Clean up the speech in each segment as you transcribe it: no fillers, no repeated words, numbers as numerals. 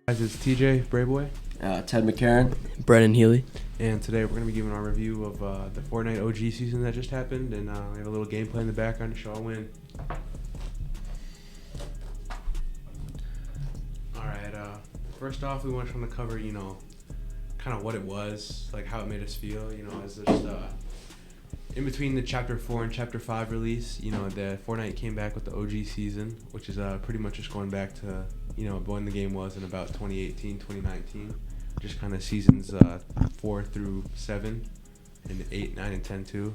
Guys, it's TJ Brayboy, Ted McCarron. Brennan Healy. and today we're going to be giving our review of the Fortnite OG season that just happened, and we have a little gameplay in the background to show our win. Alright, first off, we want to cover, kind of what it was, like how it made us feel, as just in between the Chapter 4 and Chapter 5 release, the Fortnite came back with the OG season, which is pretty much just going back to, when the game was in about 2018, 2019. Just kind of seasons 4 through 7 and 8, 9, and 10 too.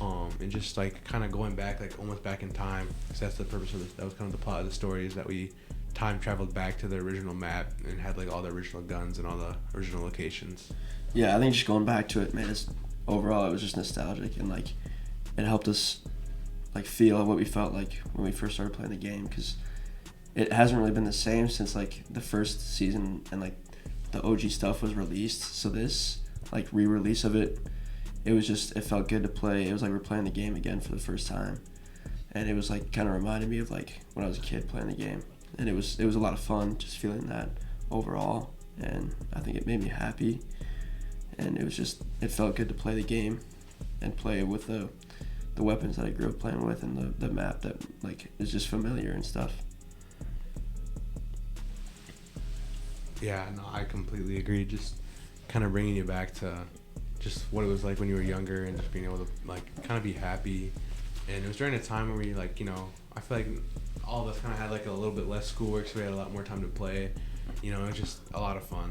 And just like kind of going back, like almost back in time, because that's the purpose of this. That was kind of the plot of the story, is that we time traveled back to the original map and had like all the original guns and all the original locations. Yeah, I think just going back to it made us, overall, it was just nostalgic, and like it helped us like feel what we felt like when we first started playing the game, because it hasn't really been the same since like the first season and like the OG stuff was released. So this like re-release of it, it felt good to play. It was like we're playing the game again for the first time, and it was like kind of reminded me of like when I was a kid playing the game, and it was a lot of fun just feeling that overall, and I think it made me happy, and it felt good to play the game and play with the weapons that I grew up playing with, and the map that like is just familiar and stuff. Yeah, no, I completely agree. Just kind of bringing you back to just what it was like when you were younger, and just being able to like kind of be happy. And it was during a time where we like, I feel like all of us kind of had like a little bit less schoolwork, so we had a lot more time to play. It was just a lot of fun.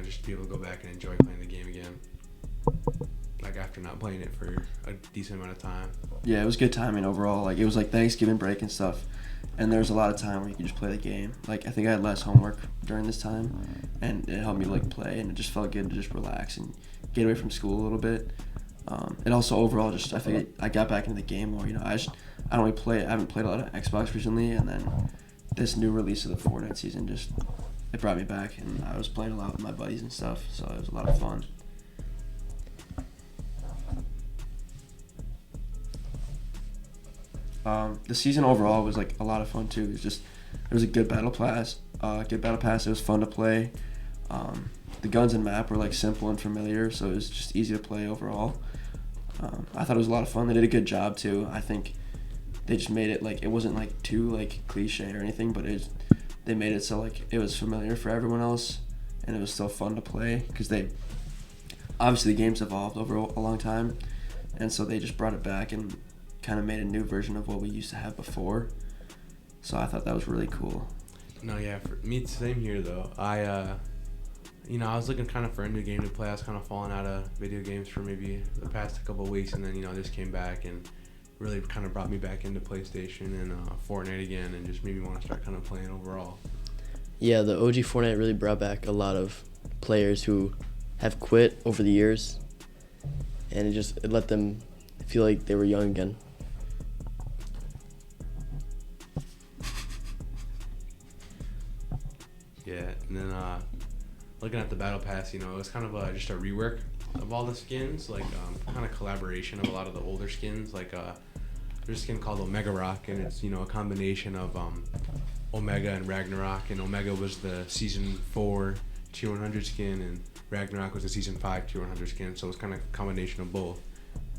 Just to be able to go back and enjoy playing the game again. Like after not playing it for a decent amount of time. Yeah, it was good timing overall. Like it was like Thanksgiving break and stuff, and there was a lot of time where you could just play the game. Like I think I had less homework during this time, and it helped me like play, and it just felt good to just relax and get away from school a little bit. And also overall, just I think I got back into the game more. I don't really play. I haven't played a lot of Xbox recently, and then this new release of the Fortnite season it brought me back, and I was playing a lot with my buddies and stuff, so it was a lot of fun. The season overall was like a lot of fun too. There was a good battle pass. It was fun to play. The guns and map were like simple and familiar, so it was just easy to play overall. I thought it was a lot of fun. They did a good job too. I think they just made it like it wasn't like too like cliche or anything, but they made it so like it was familiar for everyone else, and it was still fun to play, because obviously the game's evolved over a long time, and so they just brought it back and kind of made a new version of what we used to have before. So I thought that was really cool. No, yeah, for me, same here though. I was looking kind of for a new game to play. I was kind of falling out of video games for maybe the past couple of weeks, and then this came back and really kind of brought me back into PlayStation and Fortnite again, and just made me want to start kind of playing overall. Yeah, the OG Fortnite really brought back a lot of players who have quit over the years, and it let them feel like they were young again. Yeah, and then looking at the battle pass, it was kind of just a rework of all the skins, like kind of collaboration of a lot of the older skins. Like there's a skin called Omega Rock, and it's a combination of Omega and Ragnarok, and Omega was the season 4 tier 100 skin, and Ragnarok was the season 5 tier 100 skin. So it was kind of a combination of both.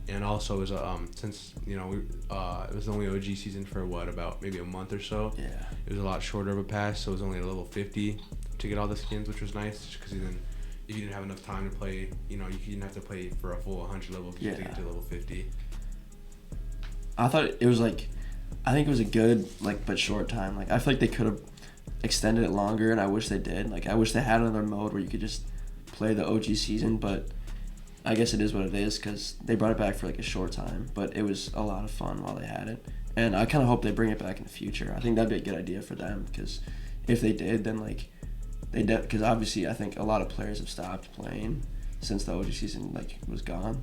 And also it was since it was the only OG season for about maybe a month or so. Yeah. It was a lot shorter of a pass, so it was only at level 50 to get all the skins, which was nice, because then if you didn't have enough time to play, you didn't have to play for a full 100 level to get to level 50. I think it was a good but short time. Like I feel like they could have extended it longer, and I wish they did. Like I wish they had another mode where you could just play the OG season, but I guess it is what it is, because they brought it back for like a short time, but it was a lot of fun while they had it, and I kind of hope they bring it back in the future. I think that'd be a good idea for them, because if they did, then because obviously I think a lot of players have stopped playing since the OG season was gone,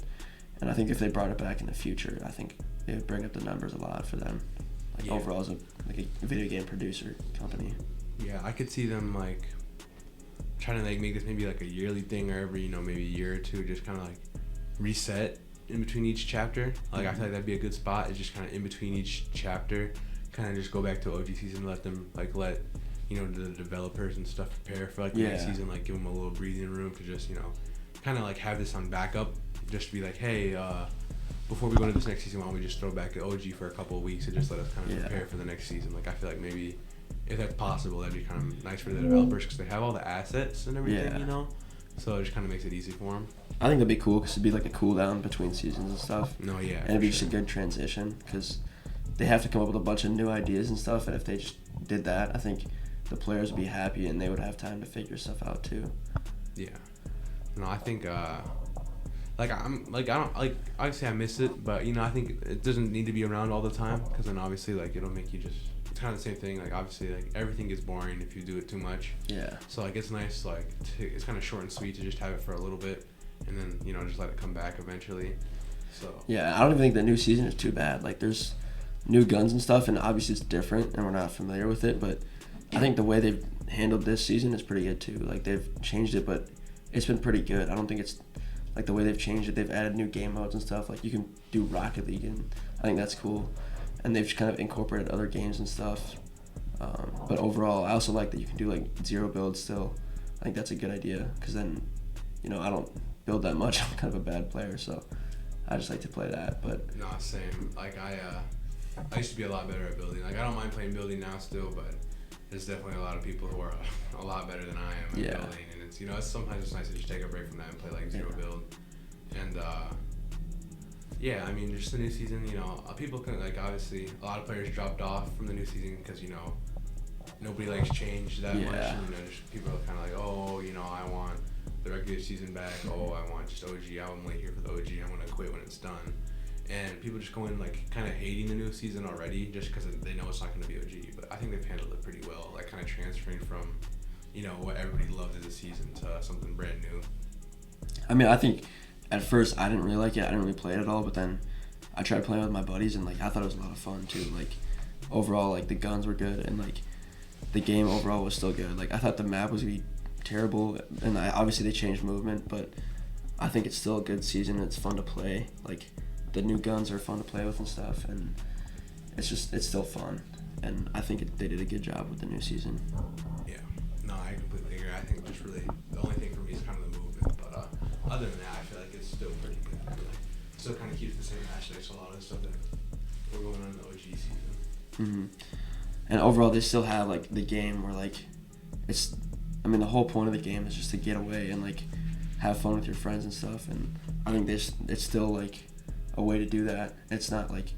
and I think if they brought it back in the future, I think it would bring up the numbers a lot for them, overall as a video game producer company. Yeah, I could see them trying to make this maybe a yearly thing, or every maybe a year or two, just kind of reset in between each chapter. I feel like that'd be a good spot. It's just kind of in between each chapter, kind of just go back to OG season, let them let you know, the developers and stuff prepare for like the next Yeah. season, like give them a little breathing room to just, you know, kind of like have this on backup, just to be like, hey, before we go into this next season, why don't we just throw back the OG for a couple of weeks and just let us kind of Yeah. prepare for the next season? Like I feel like maybe if that's possible, that'd be kind of nice for the developers because they have all the assets and everything, Yeah. you know. So it just kind of makes it easy for them. I think that'd be cool because it'd be like a cool down between seasons and stuff. No, yeah. And it'd be just a good transition because they have to come up with a bunch of new ideas and stuff. And if they just did that, I think the players would be happy and they would have time to figure stuff out too. Yeah. No, I think like I don't like obviously I miss it, but you know I think it doesn't need to be around all the time because then obviously like it'll make you just it's kind of the same thing. Like obviously like everything gets boring if you do it too much. Yeah. So like it's nice like it's kind of short and sweet to just have it for a little bit and then you know just let it come back eventually. So Yeah, I don't even think the new season is too bad. Like there's new guns and stuff, and obviously it's different and we're not familiar with it, but I think the way they've handled this season is pretty good too. Like they've changed it, but it's been pretty good. I don't think it's like the way they've changed it. They've added new game modes and stuff. Like you can do Rocket League, and I think that's cool. And they've just kind of incorporated other games and stuff. But overall, I also like that you can do like zero build still. I think that's a good idea because then, you know, I don't build that much. I'm kind of a bad player, so I just like to play that. But no, same. Like I used to be a lot better at building. Like I don't mind playing building now still, but there's definitely a lot of people who are a lot better than I am at building, and it's you know sometimes it's nice to just take a break from that and play like zero build, and yeah, I mean just the new season, you know, people can like obviously a lot of players dropped off from the new season because you know nobody likes change that much, and, you know, just people are kind of like oh you know I want the regular season back, oh I want just OG, I'm only here for the OG, I'm gonna quit when it's done. And people just go in like kind of hating the new season already just because they know it's not going to be OG. But I think they've handled it pretty well, like kind of transferring from, you know, what everybody loved as a season to something brand new. I mean, I think at first I didn't really like it. I didn't really play it at all. But then I tried playing with my buddies, and like I thought it was a lot of fun too. Like overall, like the guns were good, and like the game overall was still good. Like I thought the map was gonna be terrible, and obviously they changed movement, but I think it's still a good season. It's fun to play. Like the new guns are fun to play with and stuff, and it's still fun, and I think they did a good job with the new season. Yeah, no, I completely agree. I think just really the only thing for me is kind of the movement, but other than that, I feel like it's still pretty good. Like, still kind of keeps the same aspects. A lot of the stuff that we're going on in the OG season. Mm-hmm. And overall, they still have like the game where like it's. I mean, the whole point of the game is just to get away and like have fun with your friends and stuff, and I think it's still like a way to do that. It's not like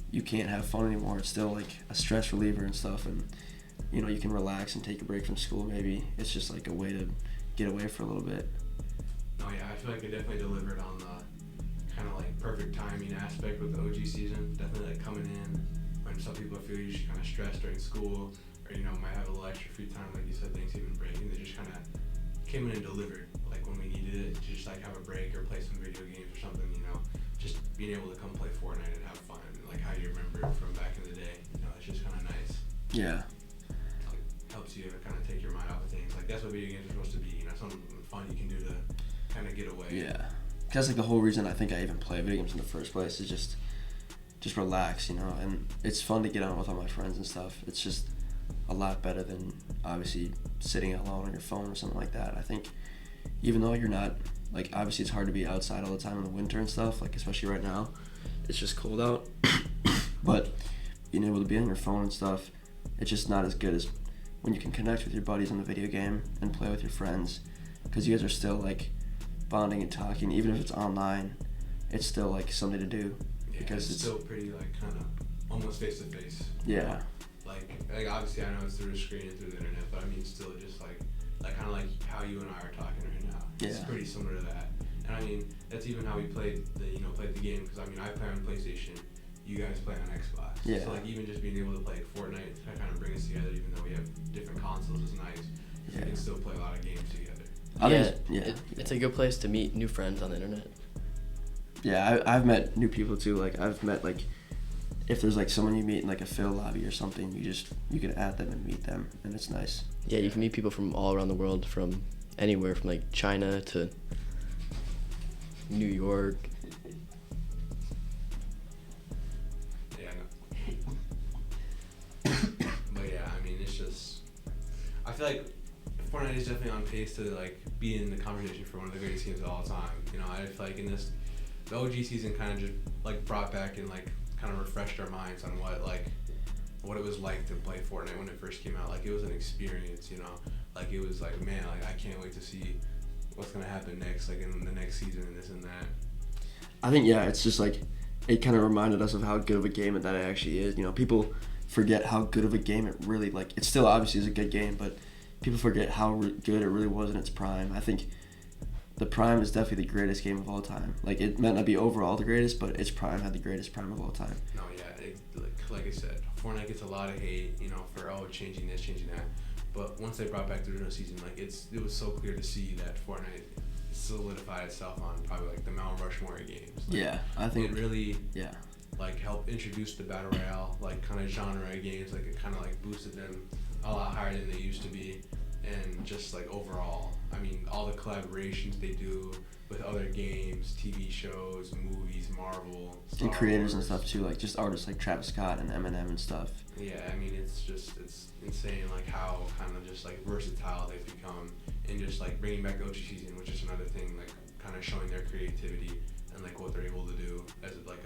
you can't have fun anymore. It's still like a stress reliever and stuff, and you know you can relax and take a break from school. Maybe it's just like a way to get away for a little bit. No, yeah, I feel like they definitely delivered on the kind of like perfect timing aspect with the OG season. Definitely like coming in when some people feel usually kind of stressed during school, or you know might have a little extra free time, like you said, Thanksgiving break, and they just kind of came in and delivered like when we needed it to just like have a break or play some video games or something, you know. Just being able to come play Fortnite and have fun, like how you remember it from back in the day, you know, it's just kind of nice. Yeah. Like, helps you to kind of take your mind off of things. Like that's what video games are supposed to be, you know, something fun you can do to kind of get away. Yeah. That's like the whole reason I think I even play video games in the first place is just relax, you know, and it's fun to get on with all my friends and stuff. It's just a lot better than obviously sitting alone on your phone or something like that. I think even though you're not like obviously it's hard to be outside all the time in the winter and stuff, like especially right now it's just cold out but being able to be on your phone and stuff, it's just not as good as when you can connect with your buddies on the video game and play with your friends, because you guys are still like bonding and talking. Even if it's online, it's still like something to do. Yeah, because it's still pretty like kind of almost face to face. Yeah. Like obviously I know it's through the screen and through the internet, but I mean still just like kind of like how you and I are talking right now. It's pretty similar to that. And I mean that's even how we played the game, because I mean I play on PlayStation, you guys play on Xbox. Yeah. So like even just being able to play Fortnite to kind of bring us together, even though we have different consoles, is nice. Yeah. We can still play a lot of games together. It's a good place to meet new friends on the internet. Yeah, I've met new people too. Like I've met like if there's like someone you meet in like a Phil lobby or something, you can add them and meet them, and it's nice. Yeah, you can meet people from all around the world, from anywhere, from like China to New York. Yeah, I know. But yeah, I mean it's just feel like Fortnite is definitely on pace to like be in the conversation for one of the greatest games of all time. You know, I feel like in this, the OG season kind of just like brought back and like kind of refreshed our minds on what it was like to play Fortnite when it first came out. Like it was an experience, you know. Like it was like, man, like I can't wait to see what's gonna happen next, like in the next season and this and that. I think, yeah, it's just like it kind of reminded us of how good of a game that it actually is. You know, people forget how good of a game it really, like, it still obviously is a good game, but people forget how good it really was in its prime. I think the prime is definitely the greatest game of all time. Like, it might not be overall the greatest, but its prime had the greatest prime of all time. No, yeah, like I said, Fortnite gets a lot of hate, you know, for changing this, changing that. But once they brought back the original season, like it was so clear to see that Fortnite solidified itself on probably like the Mount Rushmore of games. Like, yeah, I think it really yeah. like helped introduce the battle royale like kind of genre of games. Like it kind of like boosted them a lot higher than they used to be, and just like overall, I mean, all the collaborations they do with other games, TV shows, movies, Marvel, Star and creators Wars. and stuff too, like just artists like Travis Scott and Eminem and stuff. Yeah, I mean, it's insane like how kind of just like versatile they've become, and just like bringing back the OG season, which is another thing, like kind of showing their creativity and like what they're able to do as like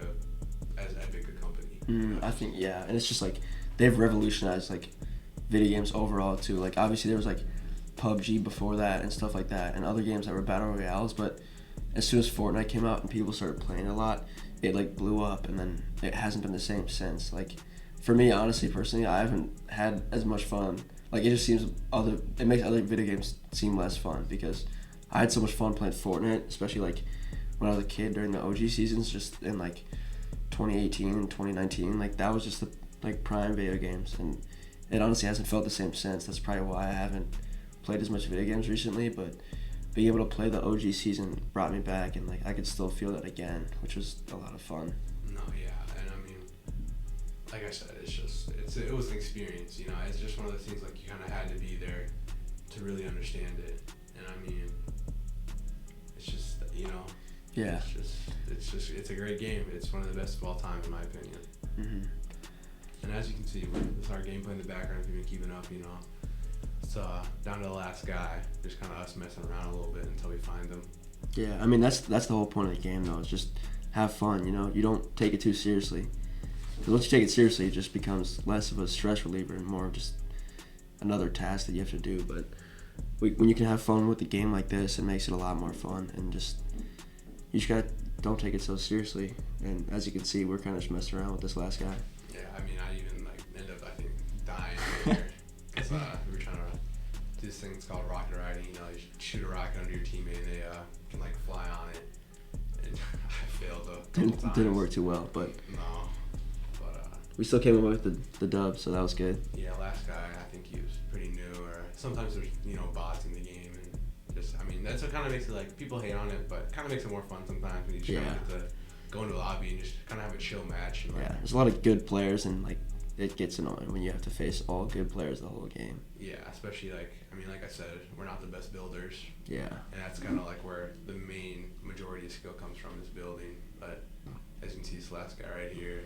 as epic a company. I think, yeah, and it's just like they've revolutionized like video games overall too. Like obviously there was like PUBG before that and stuff like that, and other games that were battle royales, but as soon as Fortnite came out and people started playing a lot, it like blew up, and then it hasn't been the same since. Like for me, honestly, personally, I haven't had as much fun. Like it just seems it makes other video games seem less fun, because I had so much fun playing Fortnite, especially like when I was a kid during the OG seasons, just in like 2018 and 2019. Like that was just the like prime video games, and it honestly hasn't felt the same since. That's probably why I haven't played as much video games recently, but being able to play the OG season brought me back, and like I could still feel that again, which was a lot of fun. No, yeah, and I mean, like I said, it was an experience, you know. It's just one of those things like you kind of had to be there to really understand it, and I mean, it's just, you know, Yeah. it's a great game. It's one of the best of all time in my opinion. Mm-hmm. And as you can see, with our gameplay in the background, if you've been keeping up, you know, it's down to the last guy. Just kind of us messing around a little bit until we find them. Yeah, I mean that's the whole point of the game though. Is just have fun. You know, you don't take it too seriously. Because once you take it seriously, it just becomes less of a stress reliever and more of just another task that you have to do. But when you can have fun with a game like this, it makes it a lot more fun. And just you just don't take it so seriously. And as you can see, we're kind of just messing around with this last guy. Yeah, I mean, I even like ended up, I think, dying there. Because we were trying to do this thing. It's called rocket riding. You know, you shoot a rocket under your teammate and they can like fly on it. And I failed a couple times. Didn't work too well, but no. But we still came away with the dub, so that was good. yeah, last guy, I think he was pretty new, or sometimes there's, you know, bots in the game, and just, I mean, that's what kind of makes it like, people hate on it, but kind of makes it more fun sometimes when you just kind of get to go into a lobby and just kind of have a chill match. And, like, Yeah, there's a lot of good players, and like it gets annoying when you have to face all good players the whole game. Yeah, especially like, I mean, like I said, we're not the best builders. Yeah. And that's kind of like where the main majority of skill comes from, is building. But as you can see, this last guy right here.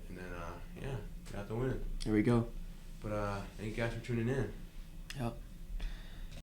And then, yeah, got the win. Here we go. But thank you guys for tuning in. Yep.